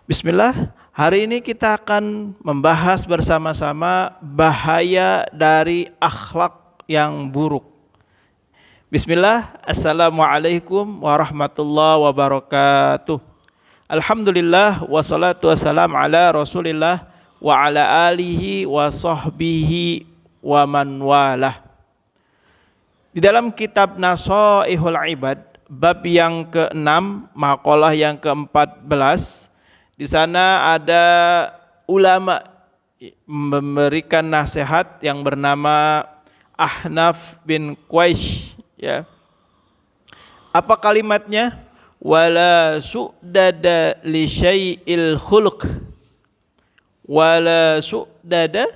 Bismillah, hari ini kita akan membahas bersama-sama bahaya dari akhlak yang buruk. Bismillah, Assalamualaikum warahmatullahi wabarakatuh. Alhamdulillah, wassalatu wassalam ala rasulillah wa ala alihi wa sahbihi wa man walah. Di dalam kitab Nasaihul Ibad, bab yang ke-6, maqalah yang ke-14, di sana ada ulama memberikan nasihat yang bernama Ahnaf bin Qais, ya. Apa kalimatnya? Wala su'dada li syai'il khuluq. Wala su'dada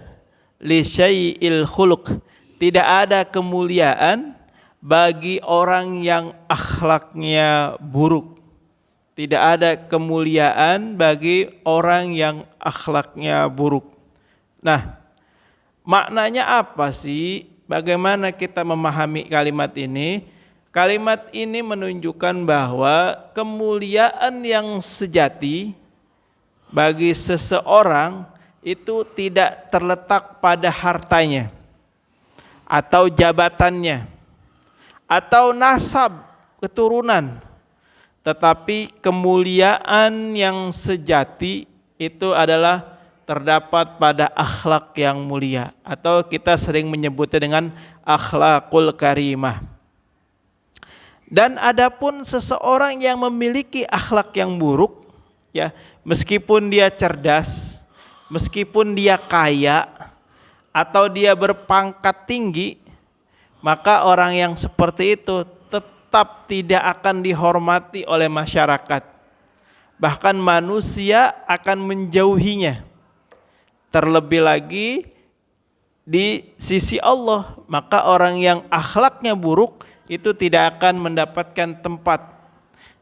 li syai'il khuluq. Tidak ada kemuliaan bagi orang yang akhlaknya buruk. Tidak ada kemuliaan bagi orang yang akhlaknya buruk. Nah, maknanya apa sih? Bagaimana kita memahami kalimat ini? Kalimat ini menunjukkan bahwa kemuliaan yang sejati bagi seseorang itu tidak terletak pada hartanya, atau jabatannya, atau nasab keturunan. Tetapi kemuliaan yang sejati itu adalah terdapat pada akhlak yang mulia, atau kita sering menyebutnya dengan akhlakul karimah. Dan adapun seseorang yang memiliki akhlak yang buruk, ya, meskipun dia cerdas, meskipun dia kaya, atau dia berpangkat tinggi, maka orang yang seperti itu tetap tidak akan dihormati oleh masyarakat. Bahkan manusia akan menjauhinya. Terlebih lagi di sisi Allah, maka orang yang akhlaknya buruk itu tidak akan mendapatkan tempat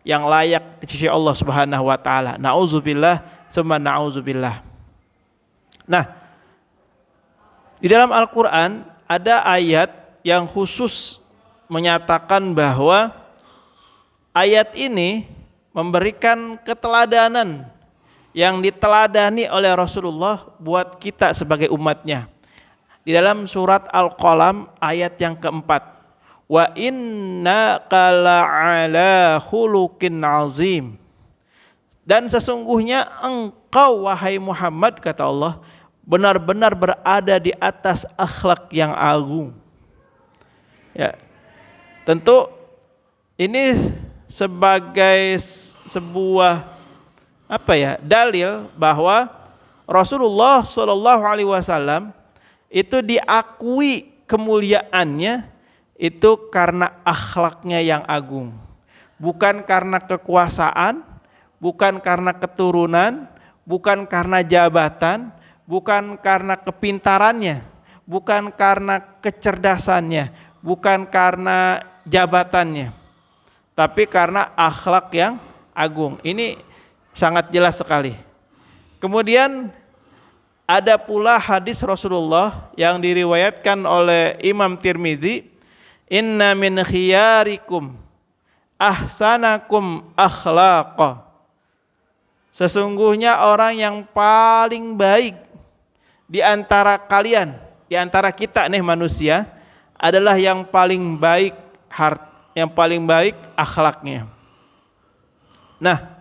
yang layak di sisi Allah Subhanahu wa taala. Nauzubillah summa nauzubillah. Nah, di dalam Al-Qur'an ada ayat yang khusus menyatakan bahwa ayat ini memberikan keteladanan yang diteladani oleh Rasulullah buat kita sebagai umatnya. Di dalam surat Al-Qalam ayat yang keempat, wa innaka la'ala khuluqin azim. Dan sesungguhnya engkau wahai Muhammad, kata Allah, benar-benar berada di atas akhlak yang agung. Ya, tentu ini sebagai sebuah dalil bahwa Rasulullah SAW itu diakui kemuliaannya itu karena akhlaknya yang agung, bukan karena kekuasaan, bukan karena keturunan, bukan karena jabatan, bukan karena kepintarannya, bukan karena kecerdasannya, bukan karena jabatannya, tapi karena akhlak yang agung. Ini sangat jelas sekali. Kemudian ada pula hadis Rasulullah yang diriwayatkan oleh Imam Tirmidzi, inna min khiyarikum ahsanakum akhlaqa. Sesungguhnya orang yang paling baik di antara kalian, di antara kita nih manusia, adalah yang paling baik yang paling baik akhlaknya. Nah,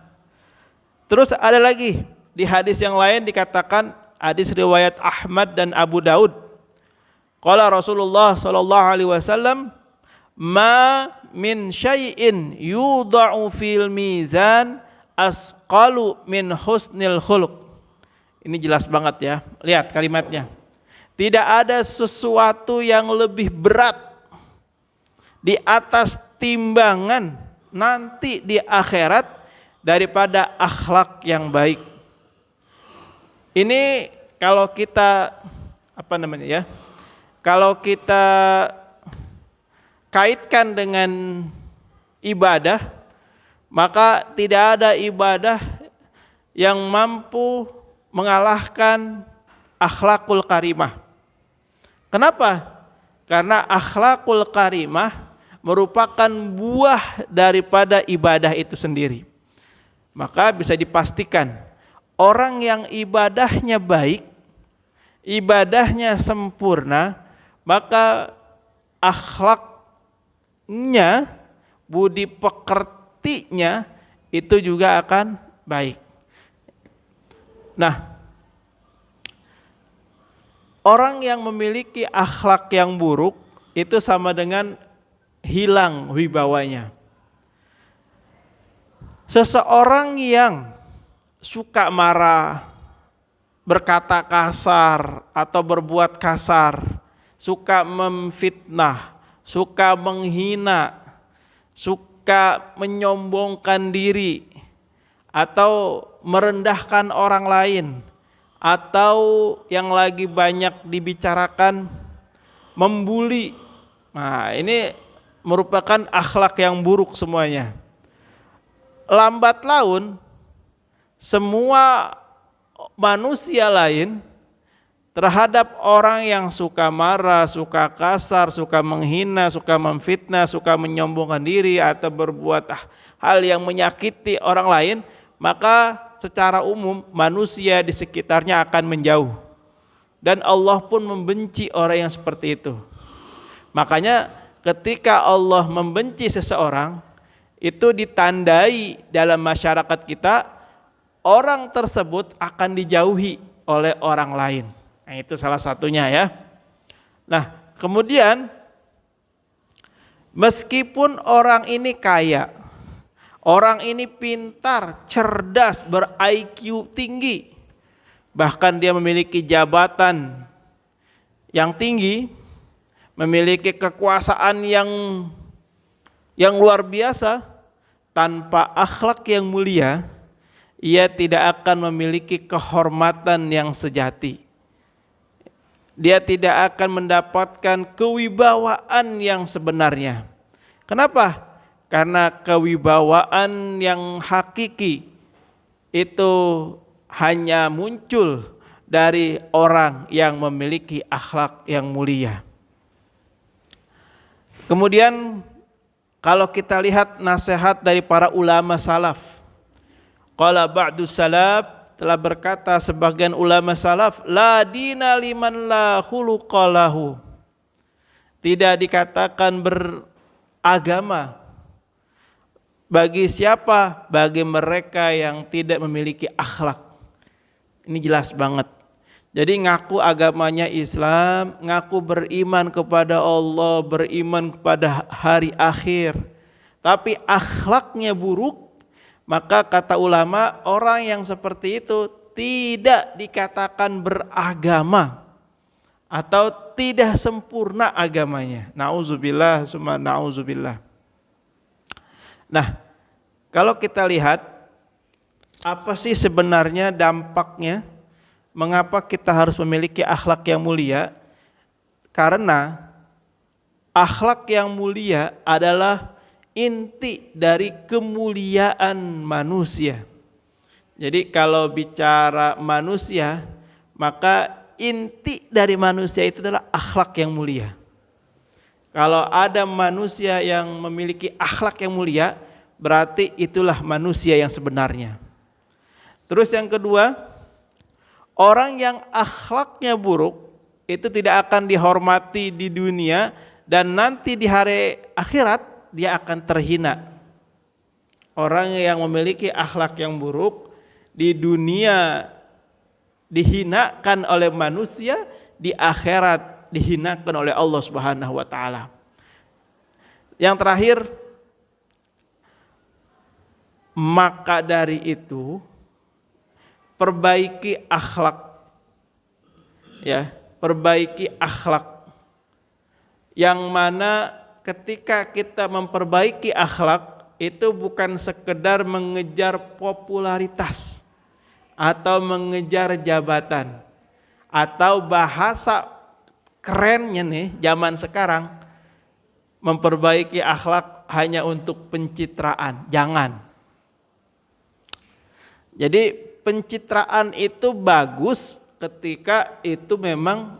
terus ada lagi di hadis yang lain dikatakan, hadis riwayat Ahmad dan Abu Daud, qala Rasulullah sallallahu alaihi wasallam, ma min syai'in yudha'u fil mizan asqalu min husnil khuluq. Ini jelas banget ya, lihat kalimatnya. Tidak ada sesuatu yang lebih berat di atas timbangan nanti di akhirat daripada akhlak yang baik. Ini kalau kita kalau kita kaitkan dengan ibadah, maka tidak ada ibadah yang mampu mengalahkan akhlakul karimah. Kenapa? Karena akhlakul karimah merupakan buah daripada ibadah itu sendiri. Maka bisa dipastikan orang yang ibadahnya baik, ibadahnya sempurna, maka akhlaknya, budi pekertinya itu juga akan baik. Nah, orang yang memiliki akhlak yang buruk itu sama dengan hilang wibawanya. Seseorang yang suka marah, berkata kasar atau berbuat kasar, suka memfitnah, suka menghina, suka menyombongkan diri, atau merendahkan orang lain, atau yang lagi banyak dibicarakan membuli. Nah, ini merupakan akhlak yang buruk semuanya. Lambat laun semua manusia lain terhadap orang yang suka marah, suka kasar, suka menghina, suka memfitnah, suka menyombongkan diri atau berbuat hal yang menyakiti orang lain, maka secara umum manusia di sekitarnya akan menjauh. Dan Allah pun membenci orang yang seperti itu. Makanya ketika Allah membenci seseorang, itu ditandai dalam masyarakat kita, orang tersebut akan dijauhi oleh orang lain. Nah, itu salah satunya ya. Nah, kemudian meskipun orang ini kaya, orang ini pintar, cerdas, ber-IQ tinggi, bahkan dia memiliki jabatan yang tinggi, memiliki kekuasaan yang luar biasa, tanpa akhlak yang mulia, ia tidak akan memiliki kehormatan yang sejati. Dia tidak akan mendapatkan kewibawaan yang sebenarnya. Kenapa? Karena kewibawaan yang hakiki itu hanya muncul dari orang yang memiliki akhlak yang mulia. Kemudian kalau kita lihat nasihat dari para ulama salaf, qala ba'du salaf, telah berkata sebagian ulama salaf, la dina liman la khuluqa lahu. Tidak dikatakan beragama bagi siapa? Bagi mereka yang tidak memiliki akhlak. Ini jelas banget. Jadi ngaku agamanya Islam, ngaku beriman kepada Allah, beriman kepada hari akhir, tapi akhlaknya buruk, maka kata ulama, orang yang seperti itu tidak dikatakan beragama atau tidak sempurna agamanya. Nauzubillah summa nauzubillah. Nah, kalau kita lihat apa sih sebenarnya dampaknya? Mengapa kita harus memiliki akhlak yang mulia? Karena akhlak yang mulia adalah inti dari kemuliaan manusia. Jadi kalau bicara manusia, maka inti dari manusia itu adalah akhlak yang mulia. Kalau ada manusia yang memiliki akhlak yang mulia, berarti itulah manusia yang sebenarnya. Terus yang kedua, orang yang akhlaknya buruk itu tidak akan dihormati di dunia, dan nanti di hari akhirat dia akan terhina. Orang yang memiliki akhlak yang buruk di dunia dihinakan oleh manusia, di akhirat dihinakan oleh Allah Subhanahu wa taala. Yang terakhir, maka dari itu perbaiki akhlak, ya, perbaiki akhlak. Yang mana ketika kita memperbaiki akhlak, itu bukan sekedar mengejar popularitas atau mengejar jabatan, atau bahasa kerennya nih zaman sekarang, memperbaiki akhlak hanya untuk pencitraan. Jangan. Jadi pencitraan itu bagus ketika itu memang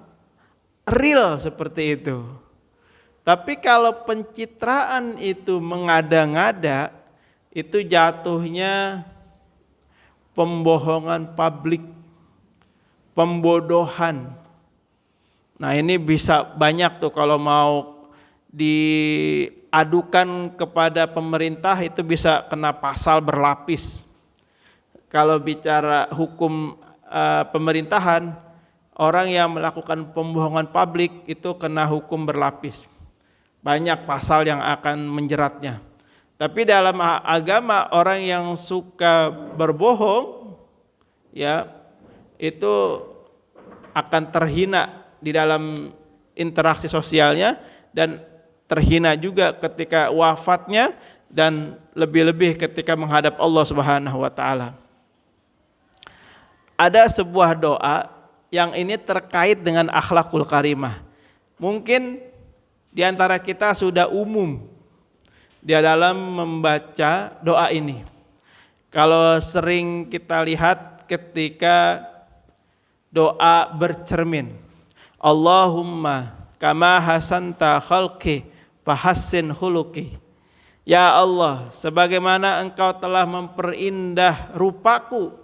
real seperti itu. Tapi kalau pencitraan itu mengada-ngada, itu jatuhnya pembohongan publik, pembodohan. Nah ini bisa banyak tuh kalau mau diadukan kepada pemerintah itu bisa kena pasal berlapis. Kalau bicara hukum pemerintahan, orang yang melakukan pembohongan publik itu kena hukum berlapis. Banyak pasal yang akan menjeratnya. Tapi dalam agama orang yang suka berbohong ya itu akan terhina di dalam interaksi sosialnya dan terhina juga ketika wafatnya dan lebih-lebih ketika menghadap Allah Subhanahu wa taala. Ada sebuah doa yang ini terkait dengan akhlakul karimah. Mungkin di antara kita sudah umum di dalam membaca doa ini. Kalau sering kita lihat ketika doa bercermin, Allahumma kama hasanta khalqi fahassin khuluqi. Ya Allah, sebagaimana Engkau telah memperindah rupaku,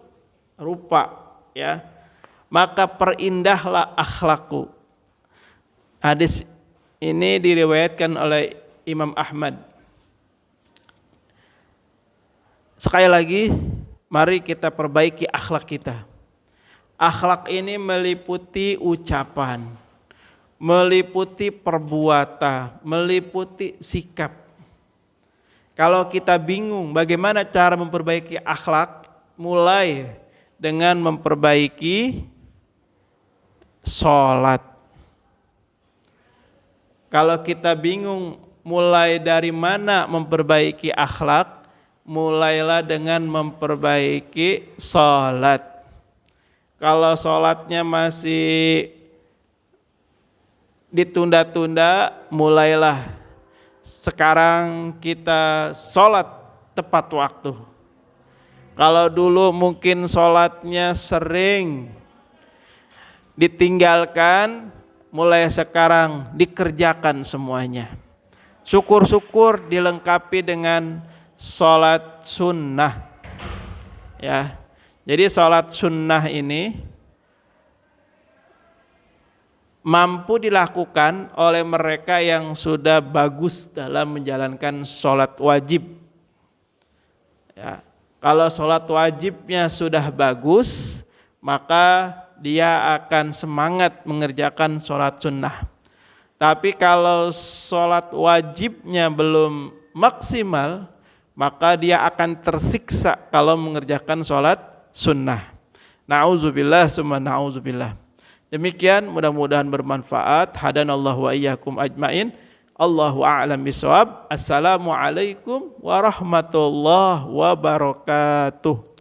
ya, maka perindahlah akhlakku. Hadis ini diriwayatkan oleh Imam Ahmad. Sekali lagi, mari kita perbaiki akhlak kita. Akhlak ini meliputi ucapan, meliputi perbuatan, meliputi sikap. Kalau kita bingung bagaimana cara memperbaiki akhlak, mulai dengan memperbaiki sholat. Kalau kita bingung mulai dari mana memperbaiki akhlak, mulailah dengan memperbaiki sholat. Kalau sholatnya masih ditunda-tunda, mulailah sekarang kita sholat tepat waktu. Kalau dulu mungkin sholatnya sering ditinggalkan, mulai sekarang dikerjakan semuanya. Syukur-syukur dilengkapi dengan sholat sunnah. Ya, jadi sholat sunnah ini mampu dilakukan oleh mereka yang sudah bagus dalam menjalankan sholat wajib. Ya, kalau sholat wajibnya sudah bagus, maka dia akan semangat mengerjakan sholat sunnah. Tapi kalau sholat wajibnya belum maksimal, maka dia akan tersiksa kalau mengerjakan sholat sunnah. Na'udzubillah summa na'udzubillah. Demikian, mudah-mudahan bermanfaat. Hadanallahu wa iyyakum ajmain. Allahu a'lam bishawab. Assalamualaikum warahmatullahi wabarakatuh.